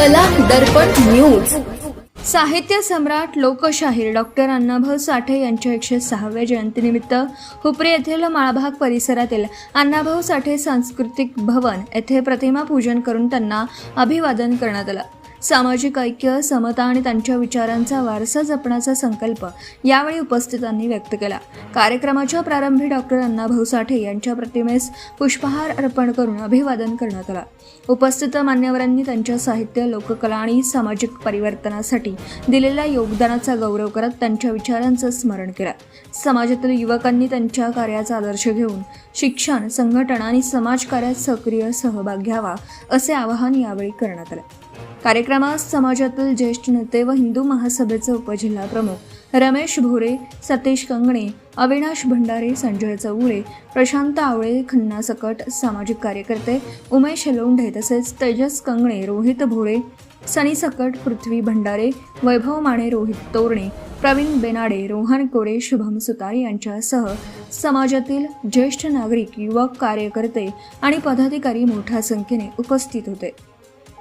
कला दर्पण न्यूज। साहित्य सम्राट लोकशाहीर डॉक्टर अण्णाभाऊ साठे यांच्या 106व्या जयंतीनिमित्त हुपरी येथील माळभाग परिसरातील अण्णाभाऊ साठे सांस्कृतिक भवन येथे प्रतिमा पूजन करून त्यांना अभिवादन करण्यात आलं। सामाजिक ऐक्य, समता आणि त्यांच्या विचारांचा वारसा जपण्याचा संकल्प यावेळी उपस्थितांनी व्यक्त केला। कार्यक्रमाच्या प्रारंभी डॉक्टर अण्णाभाऊ साठे यांच्या प्रतिमेस पुष्पहार अर्पण करून अभिवादन करण्यात आलं। उपस्थित मान्यवरांनी त्यांच्या साहित्य, लोककला आणि सामाजिक परिवर्तनासाठी दिलेल्या योगदानाचा गौरव करत त्यांच्या विचारांचं स्मरण केलं। समाजातील युवकांनी त्यांच्या कार्याचा आदर्श घेऊन शिक्षण, संघटना आणि समाजकार्यात सक्रिय सहभाग घ्यावा असे आवाहन यावेळी करण्यात आले। कार्यक्रमात समाजातील ज्येष्ठ नेते व हिंदू महासभेचे उपजिल्हा प्रमुख रमेश भोरे, सतीश कंगणे, अविनाश भंडारे, संजय चौगुले, प्रशांत आवळे, खन्ना सकट, सामाजिक कार्यकर्ते उमेश लोंढे तसेच तेजस कंगणे, रोहित भोरे, सनी सकट, पृथ्वी भंडारे, वैभव माने, रोहित तोरणे, प्रवीण बेनाडे, रोहन कोरे, शुभम सुतार यांच्यासह समाजातील ज्येष्ठ नागरिक, युवक, कार्यकर्ते आणि पदाधिकारी मोठ्या संख्येने उपस्थित होते।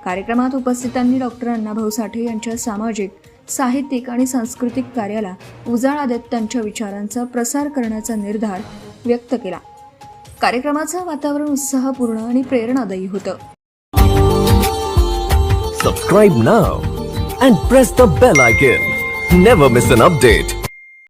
कार्यक्रमात उपस्थितांनी डॉक्टर अण्णाभाऊ साठे यांच्या सामाजिक, साहित्यिक आणि सांस्कृतिक कार्याला उजाळा देत त्यांच्या विचारांचा प्रसार करण्याचा निर्धार व्यक्त केला। कार्यक्रमाचं वातावरण उत्साहपूर्ण आणि प्रेरणादायी होतं। Subscribe now and press the bell icon. Never miss an update.